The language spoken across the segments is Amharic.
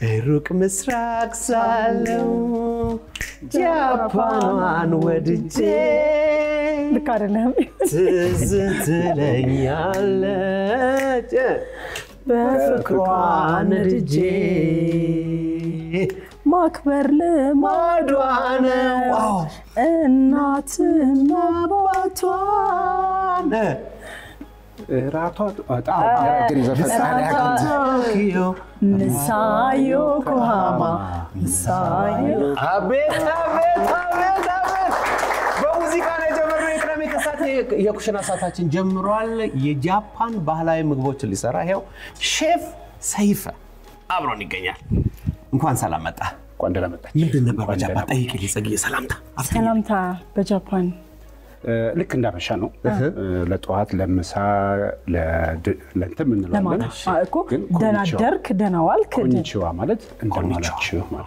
ሩቅ ምስራቅ ሳለው ጃፓኗን ወድጄ ልክ አይደለም ትዝ ትለኛለች በፍቅሯ ነድጄ ማክበር ልማዷ ነው እናትና አባቷን ራቷ በጣም ያረግን ዘፈን ቶኪዮ ንሳዮ ኮሃማ ንሳዮ አቤት በሙዚቃ ላይ ጀመረው የቅዳሜ ከሰዓት የኩሽና ሰዓታችን ጀምሯል የጃፓን ባህላዊ ምግቦችን ሊሰራ ይሄው ሼፍ ሰይፈ አብሮን ይገኛል እንኳን ሰላም መጣ እንኳን ደህና መጣ ምንድነው በጃፓን ጠይቅልኝ ጽጌ ሰላምታ በጃፓን ልክ እንዳበሻ ነው ለጧት ለምሳ ለእንትን ምን እንላለን እኮ ደህና ደርክ ደህና ዋልክ ኮኒቺዋ ማለት እንደማላችሁ ማለት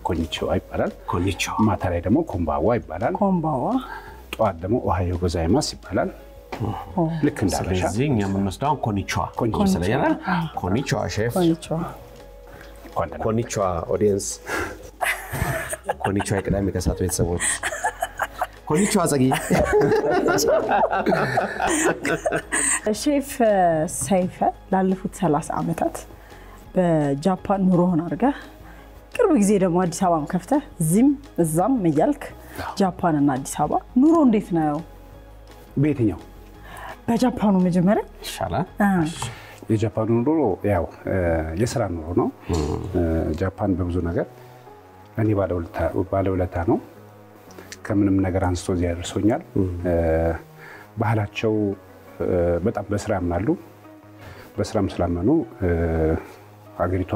ኮኒቺዋ ይባላል ኮኒቺዋ ማታ ላይ ደግሞ ኮምባዋ ይባላል ኮምባዋ ጧት ደግሞ ኦሃዮ ጎዛይማስ ይባላል ልክ እንዳበሻ ስለዚህ እኛ የምንወስደው ኮኒቺዋ ስለያለ ኮኒቺዋ ሼፍ ኮኒቺዋ ኦዲየንስ ኮኒቺዋ የቅዳሜ ከሰዓት ቤተሰቦች ኮኒቺዋ ጽጌ ሼፍ ሰይፈ ላለፉት 30 ዓመታት በጃፓን ኑሮህን አድርገህ ቅርብ ጊዜ ደግሞ አዲስ አበባም ከፍተህ እዚህም እዛም እያልክ ጃፓን እና አዲስ አበባ ኑሮ እንዴት ነው በየትኛው በጃፓኑ መጀመሪያ ይሻላል የጃፓኑ ኑሮ ያው የሥራ ኑሮ ነው ጃፓን በብዙ ነገር እኔ ባለውለታ ነው ከምንም ነገር አንስቶ እዚያ ያደርሶኛል ባህላቸው በጣም በስራ ያምናሉ በስራም ስላመኑ ሀገሪቷ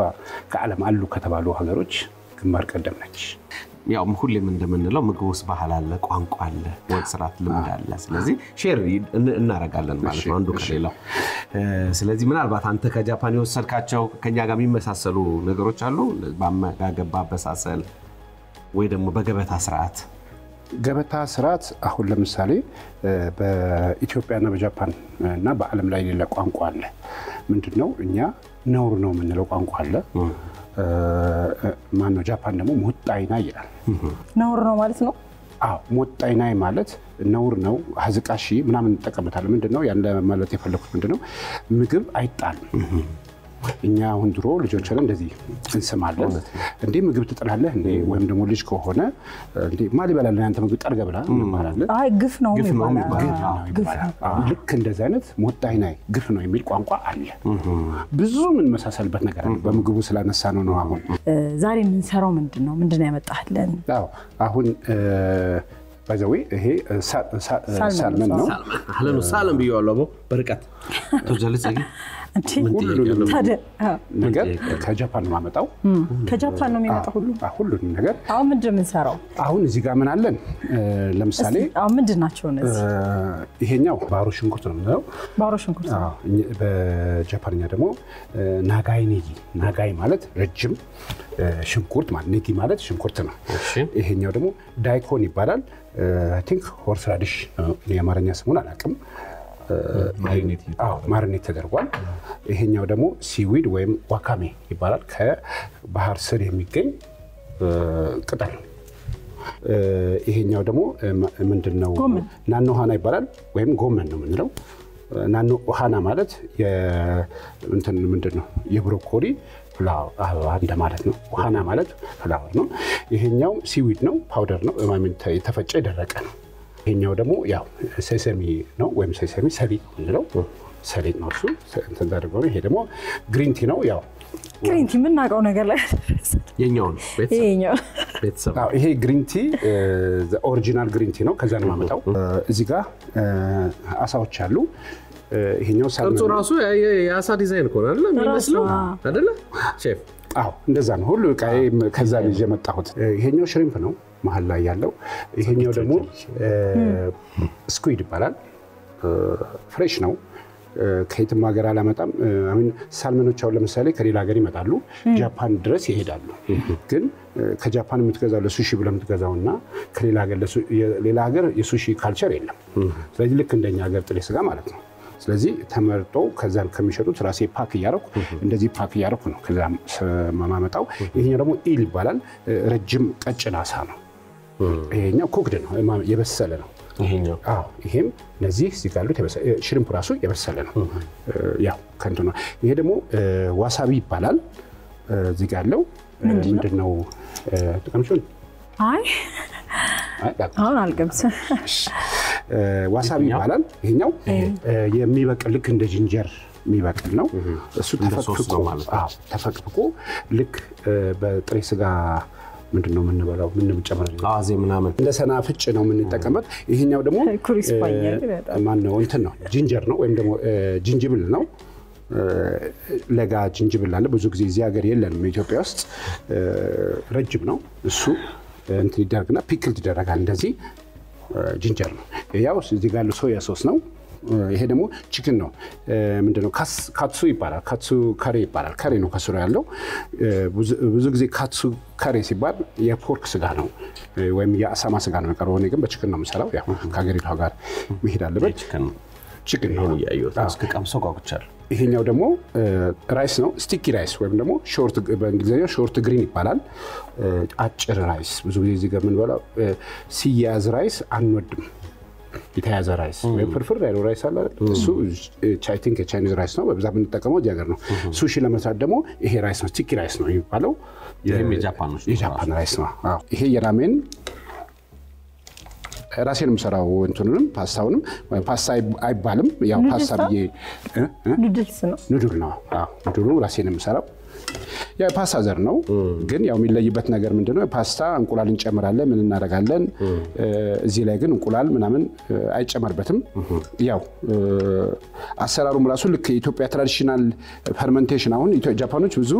ከዓለም አሉ ከተባሉ ሀገሮች ግንባር ቀደም ነች ያው ሁሌም እንደምንለው ምግብስ ባህል አለ ቋንቋ አለ ወጥ ስራት ልምድ አለ ስለዚህ ሼር እናረጋለን ማለት ነው አንዱ ከሌላው ስለዚህ ምናልባት አንተ ከጃፓን የወሰድካቸው ከኛ ጋር የሚመሳሰሉ ነገሮች አሉ በአመጋገብ አበሳሰል ወይ ደግሞ በገበታ ስርዓት ገበታ ስርዓት አሁን ለምሳሌ በኢትዮጵያና በጃፓን እና በዓለም ላይ ሌላ ቋንቋ አለ ምንድነው እኛ ነውር ነው የምንለው ቋንቋ አለ ማነው ጃፓን ደግሞ ሞጣይና ይላል ነውር ነው ማለት ነው አዎ ሞጣይና ማለት ነውር ነው ሀዝቃሺ ምናምን ተቀበታለ ምንድነው ያለ ማለት የፈለኩት ምንድነው ምግብ አይጣልም እኛ አሁን ድሮ ልጆችን እንደዚህ እንሰማለን እንዴ ምግብ ትጥላለህ እንዴ ወይም ደግሞ ልጅ ከሆነ እንዴ ማሊ በላለን አንተ ምግብ ጠርገ ብላ እንባላለን አይ ግፍ ነው ልክ እንደዚህ አይነት ሞጣይናይ ግፍ ነው የሚል ቋንቋ አለ ብዙ ምን መሳሰልበት ነገር አለ በምግቡ ስላነሳ ነው አሁን ዛሬ ምን ሰራው ምንድነው ያመጣህልን አዎ አሁን ባይዘዌ ይሄ ሳልመን ነው አህለን ወሰህለን ብየዋለሁ በርቀት ተጀልጽ ነገር ከጃፓን ነው ማመጣው ከጃፓን ነው የሚመጣው ሁሉ ነገር አሁን ምንድነው የምንሰራው አሁን እዚህ ጋር ምን አለን ለምሳሌ አሁን ምንድናቸው እነዚህ ይሄኛው ባሮ ሽንኩርት ነው ባሮ ሽንኩርት በጃፓንኛ ደግሞ ናጋይ ማለት ረጅም ሽንኩርት ማለት ኔጊ ማለት ሽንኩርት ነው ይሄኛው ደግሞ ዳይኮን ይባላል አይ ቲንክ ሆርስ ራዲሽ የአማርኛ ስሙን አላውቅም ማሪኔት ተደርጓል ይሄኛው ደግሞ ሲዊድ ወይም ዋካሜ ይባላል ከባህር ስር የሚገኝ ቅጠል ይሄኛው ደግሞ ምንድነው ናኖ ሃና ይባላል ወይም ጎመን ነው የምንለው ናኖ ሃና ማለት እንትን ምንድነው የብሮኮሊ ፍላወር እንደማለት ነው ሃና ማለት ፍላወር ነው ይሄኛው ሲዊድ ነው ፓውደር ነው የተፈጨ ደረቀ ነው ይሄኛው ደግሞ ያው ሴሰሚ ነው ወይም ሴሰሚ ሰሊጥ ነው ሰሊጥ ነው እሱ ተደርጎ ይሄ ደግሞ ግሪን ቲ ነው ያው ግሪን ቲ ምን ናቀው ነገር ላይ የኛው ቤተሰብ አዎ ይሄ ግሪን ቲ ኦሪጂናል ግሪን ቲ ነው ከዛ ነው ማመጣው እዚህ ጋር አሳዎች አሉ ይሄኛው ሳልመን ራሱ የአሳ ዲዛይን ኮን አይደል የሚመስለው አይደል ሼፍ አዎ እንደዛ ነው ሁሉ ቃይ ከዛ ልጅ የመጣሁት ይሄኛው ሽሪምፕ ነው መሃል ላይ ያለው ይሄኛው ደግሞ ስኩዊድ ይባላል ፍሬሽ ነው ከየትም ሀገር አላመጣም አሁን ሳልመኖች አሁን ለምሳሌ ከሌላ ሀገር ይመጣሉ ጃፓን ድረስ ይሄዳሉ ግን ከጃፓን የምትገዛው ለሱሺ ብለህ የምትገዛውና ከሌላ ሀገር የሱሺ ካልቸር የለም ስለዚህ ልክ እንደኛ ሀገር ጥሬ ስጋ ማለት ነው ስለዚህ ተመርጦ ከዛን ከሚሸጡት ራሴ ፓክ ያረኩ እንደዚህ ፓክ ያረኩ ነው ከዛ ማማመጣው ይሄኛው ደግሞ ኢል ይባላል ረጅም ቀጭን አሳ ነው ይሄኛው ኩክድ ነው የበሰለ ነው ይሄኛው ይሄም ለዚህ ሲጋሉት የበሰለ ሽሪምፕ ራሱ የበሰለ ነው ያው ከንቱ ነው ይሄ ደግሞ ዋሳቢ ይባላል እዚህ ጋር ያለው ምንድነው ጥቅምሽን አይ አሁን አልቀምስም ዋሳቢ ይባላል ይሄኛው የሚበቅል ልክ እንደ ጂንጀር የሚበቅል ነው እሱ ተፈቅፍቆ ልክ በጥሬ ስጋ ምንድነው የምንበላው ምን ጨምረን አዜ ምናምን እንደ ሰናፍጭ ነው የምንጠቀመው ይሄኛው ደግሞ ክሪስፓኛል ማን ነው እንትን ነው ጂንጀር ነው ወይም ደግሞ ጂንጅብል ነው ለጋ ጂንጅብል አለ ብዙ ጊዜ እዚህ ሀገር የለንም ኢትዮጵያ ውስጥ ረጅም ነው እሱ እንትን ይደረግና ፒክል ይደረጋል እንደዚህ ጂንጀር ነው ያው እዚህ ጋር ሶያ ሶስ ነው ይሄ ደግሞ ቺክን ነው ምንድነው ካትሱ ይባላል ካትሱ ካሬ ይባላል ካሬ ነው ከስሩ ያለው ብዙ ጊዜ ካትሱ ካሬ ሲባል የፖርክ ስጋ ነው ወይም የአሳማ ስጋ ነው የሚቀርበው እኔ ግን በቺክን ነው የምሰራው ያው ከሀገሪቷ ጋር መሄድ አለበት ቺክን ነው ያየሁት እስከ ቀምሰው ጓጉቻለሁ ይሄኛው ደግሞ ራይስ ነው ስቲኪ ራይስ ወይም ደግሞ ሾርት በእንግሊዘኛ ሾርት ግሪን ይባላል አጭር ራይስ ብዙ ጊዜ እዚህ ጋር የምንበላው ሲያዝ ራይስ አንወድም የተያዘ ራይስ ወይ ፍርፍር ያለው ራይስ አለ እሱ ቻይቲንግ የቻይኒዝ ራይስ ነው በብዛት የምንጠቀመው እዚህ ሀገር ነው ሱሺ ለመስራት ደግሞ ይሄ ራይስ ነው ስቲኪ ራይስ ነው የሚባለው ይሄም የጃፓን ራይስ ነው ይሄ የራሜን ራሴን የምሰራው እንትኑንም ፓስታውንም ፓስታ አይባልም ያው ፓስታ ብዬ ኑድል ነው ኑድሉ ራሴን የምሰራው ያ ፓስታ ዘር ነው ግን ያው የሚለይበት ነገር ምንድነው ፓስታ እንቁላል እንጨምራለን ምን እናደርጋለን እዚህ ላይ ግን እንቁላል ምናምን አይጨመርበትም ያው አሰራሩም ራሱ ልክ የኢትዮጵያ ትራዲሽናል ፈርመንቴሽን አሁን ጃፓኖች ብዙ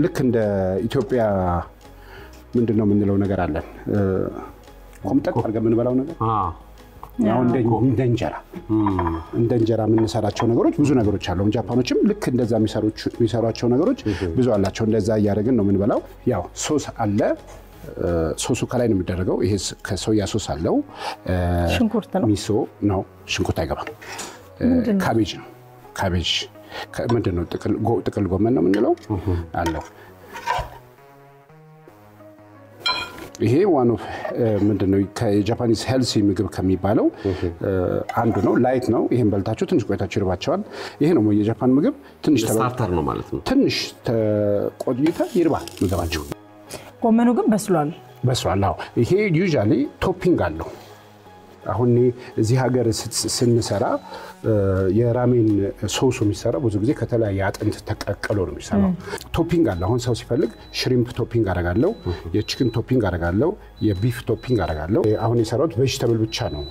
ልክ እንደ ኢትዮጵያ ምንድነው የምንለው ነገር አለን ኮምጠቅ አድርገን የምንበላው ነገር ያው እንደ እንጀራ የምንሰራቸው ነገሮች ብዙ ነገሮች አሉ ጃፓኖችም ልክ እንደዛ የሚሰሯቸው ነገሮች ብዙ አላቸው እንደዛ እያደረግን ነው የምንበላው ያው ሶስ አለ ሶሱ ከላይ ነው የሚደረገው ይሄ ከሶያ ሶስ አለው ሽንኩርት ነው ሚሶ ነው ሽንኩርት አይገባም ካቤጅ ነው ካቤጅ ምንድነው ጥቅል ጎመን ነው የምንለው አለው ይሄ ዋን ኦፍ ምንድነው ከጃፓኒስ ሄልሲ ምግብ ከሚባለው አንዱ ነው ላይት ነው ይሄን በልታችሁ ትንሽ ቆይታችሁ ይርባቸዋል ይሄ ነው የጃፓን ምግብ ትንሽ ስታርተር ነው ማለት ነው ትንሽ ተቆይታ ይርባል ምግባችሁ ጎመኑ ግን በስሏል ይሄ ዩዥዋሊ ቶፒንግ አለው አሁን እዚህ ሀገር ስንሰራ የራሜን ሶሱ የሚሰራ ብዙ ጊዜ ከተለያየ አጥንት ተቀቅሎ ነው የሚሰራው ቶፒንግ አለ አሁን ሰው ሲፈልግ ሽሪምፕ ቶፒንግ አደርጋለሁ የቺክን ቶፒንግ አደርጋለሁ የቢፍ ቶፒንግ አደርጋለሁ አሁን የሰራሁት ቬጂታብል ብቻ ነው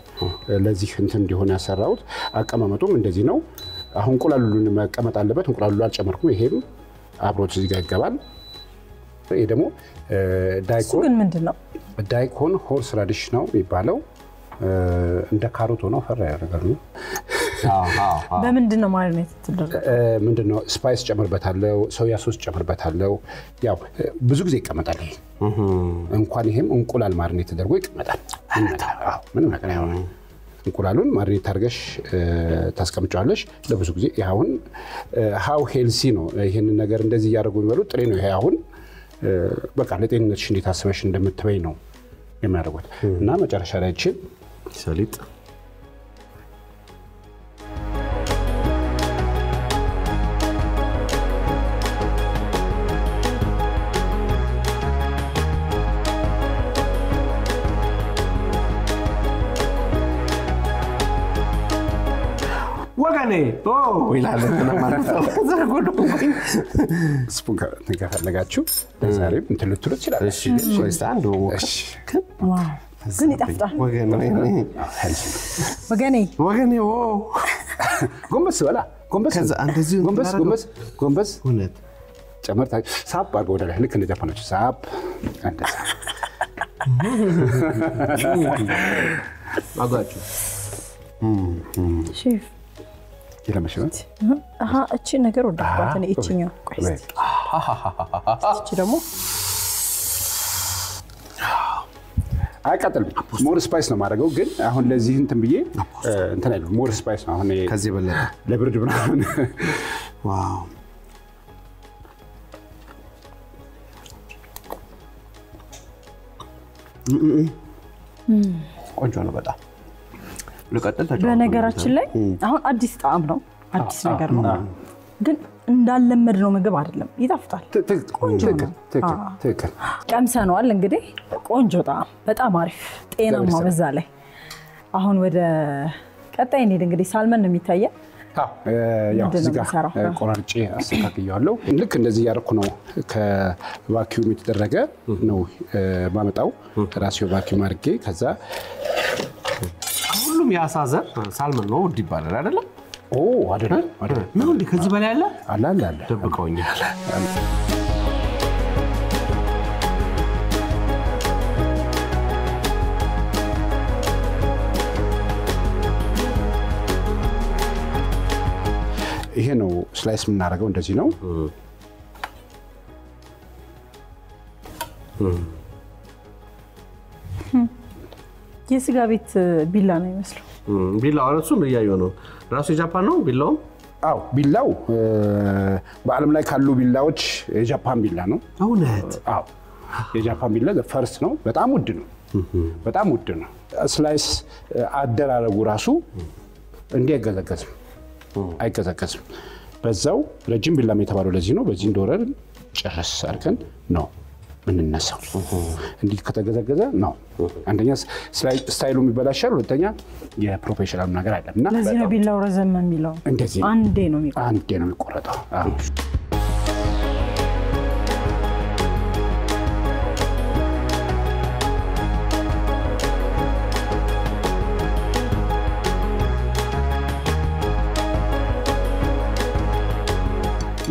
ለዚህ እንትን እንዲሆን ያሰራሁት አቀማመጡም እንደዚህ ነው አሁን እንቁላሉን መቀመጥ አለበት እንቁላሉ አልጨመርኩም ይሄም አብሮት እዚህ ጋር ይገባል ይሄ ደግሞ ዳይኮን ግን ምንድነው ዳይኮን ሆርስ ራዲሽ ነው የሚባለው እንደ ካሮት ሆኖ ፈራ ያደርጋሉ በምንድነው ማሪኔት ተደረገ ምንድነው ስፓይስ ጨምርበታለው ሶያ ሶስ ጨምርበታለው ያው ብዙ ጊዜ ይቀመጣል እንኳን ይሄም እንቁላል ማሪኔት ተደርጎ ይቀመጣል ምንም ነገር ያው እንቁላሉን ማሪኔት አድርገሽ ታስቀምጫለሽ ለብዙ ጊዜ ያሁን ሃው ሄልሲ ነው ይሄን ነገር እንደዚህ ያደርጉ የሚበሉ ጥሬ ነው ይሄ አሁን በቃ ለጤንነትሽ እንዴት አስበሽ እንደምትበይ ነው የሚያደርጉት እና መጨረሻ ላይ እቺ ሰሊጥ ወገኔ ይላል ማለት ነው ዘርጎዶ ስፑን ከፈለጋችሁ ዛሬም እንትን ልትሉ ትችላላችሁ እሺ ወይስ አንዱ ዋው ግን ይጣፍጣል ወገኔ ጎንበስ በላ ከዛ እንደዚህ ጎንበስ እውነት ጨመርታ ሳብ አድርጎ ወደ ላይ ልክ እንደ ጃፓኖች ሳብ እንደዛ አጋጩ ሼፍ ይለምሽበት እቺ ነገር ወደባት እኔ እቺኛው ቆይስ እቺ ደግሞ አይቀጥልም ሞር ስፓይስ ነው ማድረገው ግን አሁን ለዚህ እንትን ብዬ እንትን አይደለም ሞር ስፓይስ ነው አሁን ከዚህ በለጠ ለብርድ ምናምን ዋው ቆንጆ ነው በጣም ለቀጥል ተጫው በነገራችን ላይ አሁን አዲስ ጣዕም ነው አዲስ ነገር ነው ግን እንዳለመድ ነው ምግብ አይደለም ይጣፍጣል ቆንጆ ነው ትክክል ቀምሰናል እንግዲህ ቆንጆ ጣዕም በጣም አሪፍ ጤናማ በዛ ላይ አሁን ወደ ቀጣይ እንሂድ እንግዲህ ሳልመን ነው የሚታየው ያው እዚህ ጋር ቆራርጬ አስተካክያለሁ ልክ እንደዚህ ያርኩ ነው ከቫኪዩም የተደረገ ነው ማመጣው ራሴው ቫኪዩም አድርጌ ከዛ ሁሉም ያሳዘር ሳልመን ነው ውድ ይባላል አይደል አይደል ምን እንዴ ከዚህ በላይ አለ ደብቀውኛል ይሄ ነው ስላይስ የምናደርገው እንደዚህ ነው የስጋ ቤት ቢላ ነው የሚመስለው ቢላው እሱን እያየው ነው ራሱ የጃፓን ነው ቢላው አው ቢላው በአለም ላይ ካሉ ቢላዎች የጃፓን ቢላ ነው እውነት አው የጃፓን ቢላ ፈርስት ነው በጣም ውድ ነው ስላይስ አደራረጉ ራሱ እንዲያገዘገዝም አይገዘገዝም በዛው ረጅም ቢላም የተባለው ለዚህ ነው በዚህ እንደወረድ ጨርስ አድርገን ነው ምን እናሳው እንዲህ ከተገዘገዘ ነው አንደኛ ስታይሉ የሚበላሻል ሁለተኛ የፕሮፌሽናል ነገር አይደለምና ለዚህ ነው ቢላው ረዘም የሚለው እንደዚህ አንዴ ነው የሚቆረጠው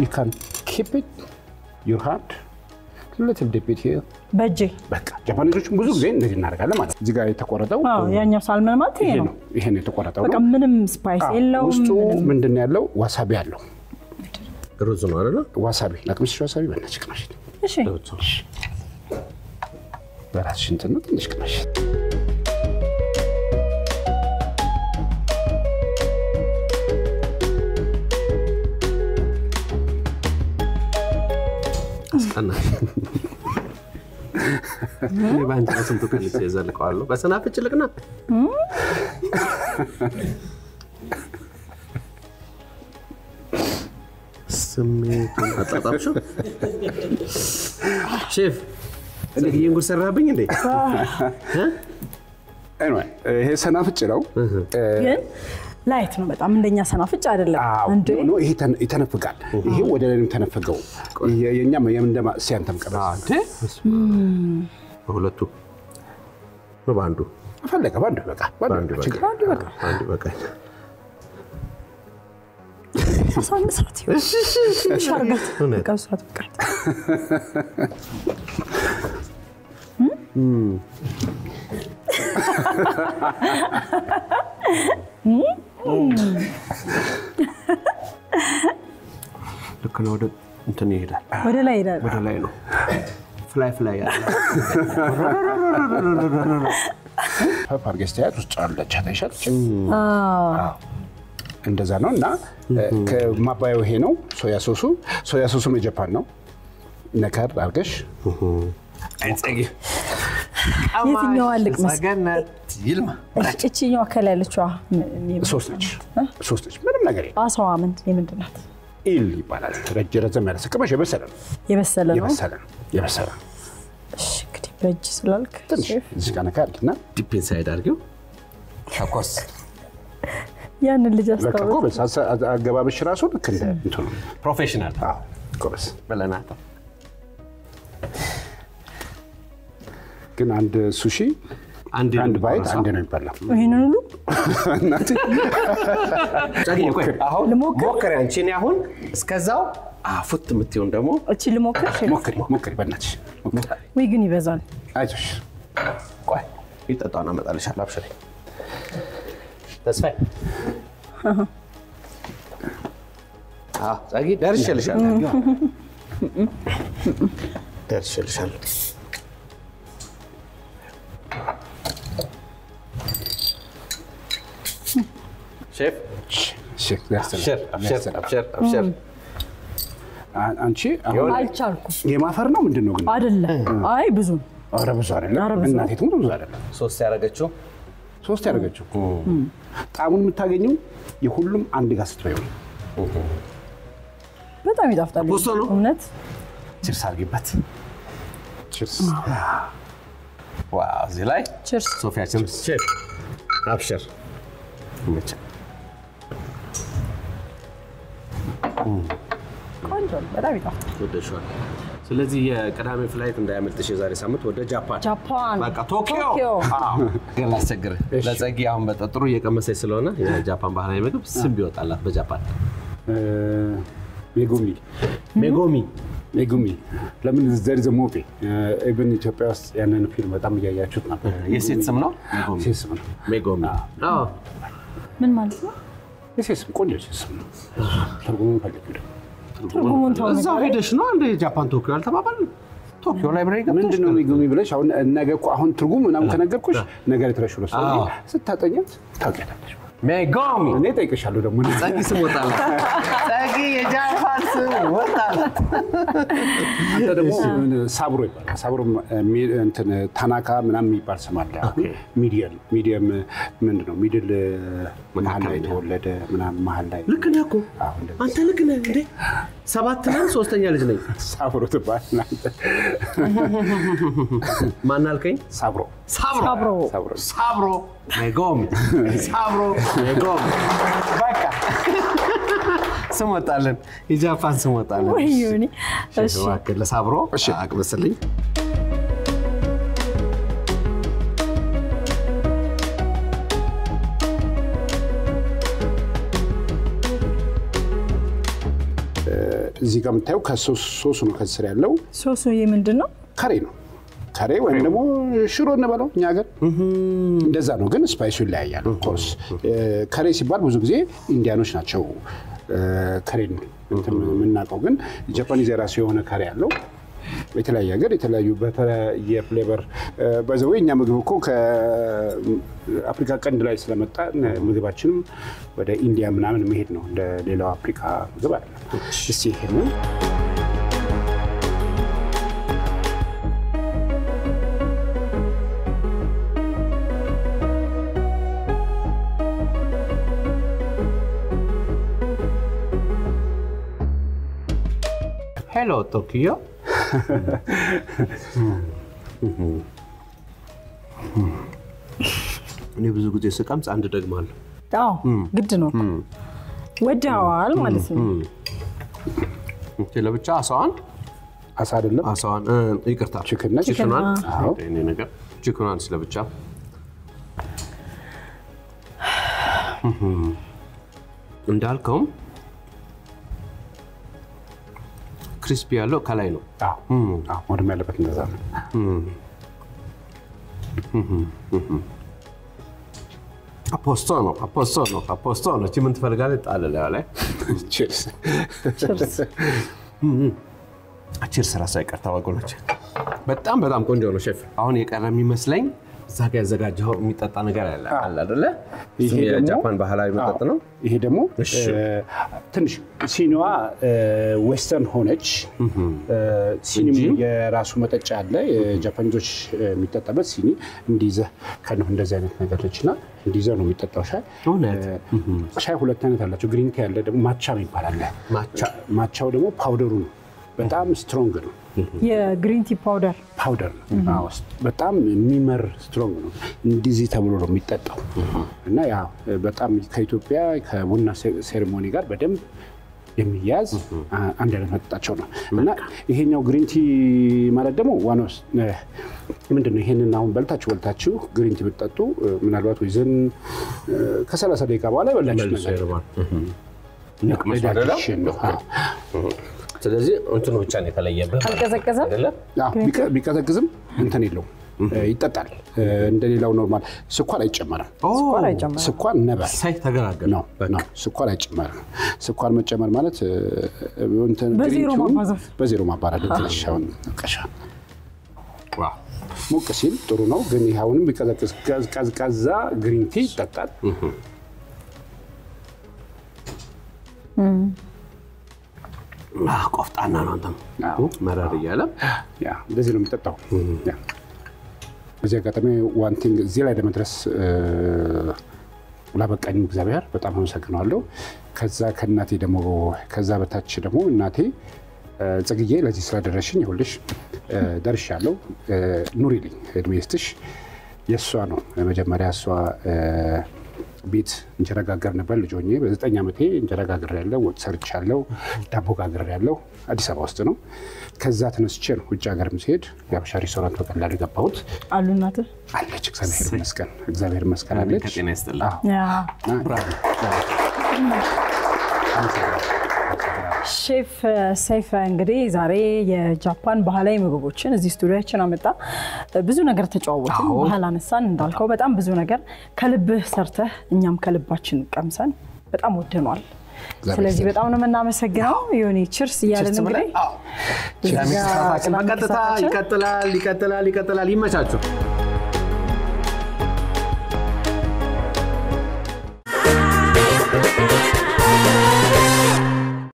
You can keep it your hand little bit here በእጄ በቃ ጃፓኒዞች ብዙ ጊዜ እንደዚህ እናደርጋለን ማለት እዚህ ጋር የተቆረጠው ያኛው ሳልመን ማለት ይሄ ነው የተቆረጠው በቃ ምንም ስፓይስ የለውም ውስጡ ምንድነው ያለው ዋሳቢ ያለው ሩዝ ነው አይደል ዋሳቢ ለቅምሽ ዋሳቢ በእናትሽ ቅመሽ እሺ በራስሽ እንትን ነው ትንሽ ቅመሽ أنا يبان جالسين تقولي زي اللي قالوا بس أنا أفتش لقنا سميت أطلع شو شيف اللي ينقول سرابين عندي ها anyway هي سنافة لو ላይት ነው በጣም እንደኛ ሰናፍጭ አይደለም እንዴ ነው ይሄ ይተነፍጋል ይሄ ወደ ላይ ተነፈገው የኛም የምንደማ ሲያንተም ቀረ አንተ በሁለቱ በባንዱ ፈለቀ ባንዱ በቃ በቃ አሳንሳት እሺ ሻርጋት ቀውሳት በቃ ልክ ነው ወደ እንትን ይሄዳል ወደ ላይ ነው ፍላይ ያለ ፓፓር ገስቲያት ውስጥ አለች ታይሻለች እንደዛ ነውና ከማባያው ይሄ ነው ሶያ ሶሱ የጃፓን ነው ነከር አርገሽ አይጸጊ የትኛው አልቅ መሰገነት ይልማ እቺኛው ከላለችዋ ሶስት ነች ምንም ነገር የለም አሳዋ ምንድናት ኢል ይባላል ረጅም ያለ ስቀመሽ የበሰለ ነው እሺ እንግዲህ በእጅ ስላልክ እዚህ ጋር ነካልና ዲፕ ኢንሳይድ አድርጊው ሻኮስ ያን ልጅ አስተዋወቅ በቃ አገባብሽ ራሱ ልክ እንደ እንትኑ ፕሮፌሽናል ኮርስ በለናታ ግን አንድ ሱሺ አንድ ባይት አንድ ነው ይባላል ይሄንን ሁሉ እናት ጻጊ ቆይ አሁን ሞከሪ አንቺ ነኝ አሁን እስከዛው አፉት ምትዩን ደግሞ እቺ ልሞክር ሞክሪ በእናትሽ ወይ ግን ይበዛል አይዞሽ ቆይ ይጣጣና መጣልሻል አብሽሪ ተስፋይ ጻጊ ደርሽልሻል ሼፍ አብሽር አንቺ አልቻልኩም። የማፈር ነው ምንድን ነው ግን? አይደለም። አይ ብዙ ኧረ ብዙ አይደለም። እናቴ ትሙት ብዙ አይደለም። 3 ያደረገችው ጣዕሙን የምታገኘው የሁሉም አንድ ጋር ስትበይው በጣም ይጣፍጣል። እውነት ቺርስ አድርጊበት። ቺርስ። ዋው እዚህ ላይ ቺርስ። ሶፊያ ቺርስ። ሼፍ አብሽር መቻ ቆንጆ በጣም ይጣፍጣል። ወደሽዋል። ስለዚህ የቅዳሜ ፍላይት እንዳያመልጥሽ የዛሬ ሳምንት ወደ ጃፓን በቃ ቶኪዮ ግን ላስቸግርህ ለጸጊ አሁን በጥሩ እየቀመሰች ስለሆነ የጃፓን ባህላዊ ምግብ ስም ቢወጣላት በጃፓን ሜጉሚ ለምን ዘር ዘሞፔ ኢቭን ኢትዮጵያ ውስጥ ያንን ፊልም በጣም እያያችሁት ነበር። የሴት ስም ነው ሜጉሚ ምን ማለት ነው? የሴት ስም ቆንጆ ስም ነው። ትርጉሙን ፈልጌ ትርጉሙን ተው ነው እዛው ሄደሽ ነው እንደ ጃፓን ቶኪዮ አልተባባልን? ቶኪዮ ላይብረሪ ገብተሽ ምንድነው ሜጉሚ ብለሽ ነገ እኮ አሁን ትርጉም ምናምን ከነገርኩሽ ነገር የተረሽሎ ስለዚህ ስታጠኛት ታውቂያለሽ። ሜጉሚ እኔ ጠይቅሻለሁ ደግሞ ጸጊ ስም ወጣላት። ጸጊ የጃፓን ስም ወጣላት። አንተ ደግሞ ሳብሮ ይባላል። ሳብሮ እንትን ታናካ ምናምን የሚባል ስም አለ። ሚዲየም ምንድነው ሚድል መሀል ላይ ተወለደ ምናምን መሀል ላይ ልክ ነህ እኮ አንተ ልክ ነህ እንዴ 7 ነን 3ኛ ልጅ ነኝ። ሳብሮ ትባላለህ። ማን አልከኝ? ሳብሮ ሜጉሚ በቃ ስም ወጣለን። የጃፓን ስም ወጣለን። ወይኔ እሺ ዋከለ ሳብሮ አቅበስልኝ። እዚህ ጋር የምታየው ከሶሱ ነው ከስር ያለው ሶሱ ምንድነው? ካሬ ወይም ደግሞ ሽሮ እንበለው እኛ ሀገር እንደዛ ነው። ግን ስፓይሱ ይለያያል። ኦፍ ኮርስ ካሬ ሲባል ብዙ ጊዜ ኢንዲያኖች ናቸው ካሬን እንትን የምናውቀው። ግን ጃፓኒዝ የራሱ የሆነ ካሬ ያለው የተለያየ ሀገር የተለያዩ በተለያየ ፍሌቨር በዘው እኛ ምግብ እኮ ከአፍሪካ ቀንድ ላይ ስለመጣ ምግባችንም ወደ ኢንዲያ ምናምን መሄድ ነው። እንደ ሌላው አፍሪካ ምግብ አይደለም። እስቲ ይሄንን ሄሎ ቶኪዮ እኔ ብዙ ጊዜ ስቀምጽ አንድ ደግማለሁ። ግድ ነው። ወዳዋል ማለት ነው። ለብቻ አሳዋን አሳ አይደለም አሳዋን ይቅርታ ቺክናን እኔ ነገር ቺክናን ስለብቻ እንዳልከው ክሪስፒ ያለው ከላይ ነው። ወደም ያለበት እንደዛ ነው። አፖስቶ ነው። ምን ትፈልጋለህ? ጣል ላይ ቺርስ ራሳ ይቀርታ ወገኖች። በጣም ቆንጆ ነው ሼፍ። አሁን የቀረ የሚመስለኝ እዛ ጋር ያዘጋጀው የሚጠጣ ነገር አለ አይደለ? ይሄ የጃፓን ባህላዊ መጠጥ ነው። ይሄ ደግሞ ትንሽ ሲኒዋ ዌስተርን ሆነች። ሲኒም የራሱ መጠጫ አለ። የጃፓኒዞች የሚጠጣበት ሲኒ እንዲይዘህ ከነው እንደዚህ አይነት ነገሮችና እንዲይዘህ ነው የሚጠጣው ሻይ። ሻይ ሁለት አይነት አላቸው። ግሪን ቲ ያለ ደግሞ ማቻም ይባላል። ማቻው ደግሞ ፓውደሩ ነው። በጣም ስትሮንግ ነው። የግሪን ቲ ፓውደር ነው። በጣም የሚመር ስትሮንግ ነው። እንደዚህ ተብሎ ነው የሚጠጣው እና ያ በጣም ከኢትዮጵያ ከቡና ሴሬሞኒ ጋር በደንብ የሚያዝ አንድ አይነት መጠጣቸው ነው። እና ይሄኛው ግሪን ቲ ማለት ደግሞ ዋናስ ምንድነው? ይሄንን አሁን በልታችሁ ግሪን ቲ ብትጠጡ ምናልባት ወይዘን ከ30 ደቂቃ በኋላ ይበላችሁ ነገር ነው። ስለዚህ እንትኑ ብቻ ነው የተለየበት። አልቀዘቀዘም ቢቀዘቅዝም እንትን የለውም ይጠጣል። እንደሌላው ኖርማል ስኳር አይጨመርም። ስኳር ነበር ሳይ ተገራገረ ነው። ስኳር አይጨመርም። ስኳር መጨመር ማለት እንትን በዜሮ ማባራት ተለሻውን ቀሻ ሞቅ ሲል ጥሩ ነው። ግን ይሄውንም ቢቀዘቅዝ ቀዝቃዛ ግሪን ቲ ይጠጣል። ቆፍጣና ነው አንተም መረር እያለ ያ እንደዚህ ነው የሚጠጣው ያ በዚህ አጋጣሚ ዋን ቲንግ እዚህ ላይ ለመድረስ ላበቃኝ እግዚአብሔር በጣም አመሰግናለሁ ከዛ ከናቴ ደግሞ ከዛ በታች ደግሞ እናቴ ጽግዬ ለዚህ ስላደረሽኝ ይሁንልሽ ደርሻለሁ ኑሪልኝ እድሜ ይስጥሽ የሷ ነው መጀመሪያ እሷ ቤት እንጀራ ጋገር ነበር ልጅ ሆኜ በ9 ዓመቴ እንጀራ ጋገር ያለው ወጥ ሰርቻለሁ ዳቦ ጋገር ያለው አዲስ አበባ ውስጥ ነው ከዛ ተነስቼ ነው ውጭ ሀገርም ሲሄድ ያበሻ ሬስቶራንት በቀላሉ ገባሁት አሉ እናት አለች እግዚአብሔር ይመስገን አለች ከጤና ይስጥልኝ ያ ብራቮ ሼፍ ሰይፈ እንግዲህ ዛሬ የጃፓን ባህላዊ ምግቦችን እዚህ ስቱዲዮአችን አመጣ ብዙ ነገር ተጫወትን ባህል አነሳን እንዳልከው በጣም ብዙ ነገር ከልብህ ሰርተህ እኛም ከልባችን ቀምሰን በጣም ወደኗል ስለዚህ በጣም ነው የምናመሰግነው ዮኒ ቺርስ ይያለን እንግዲህ ቺርስ በቀጥታ ይቀጥላል ይመቻችሁ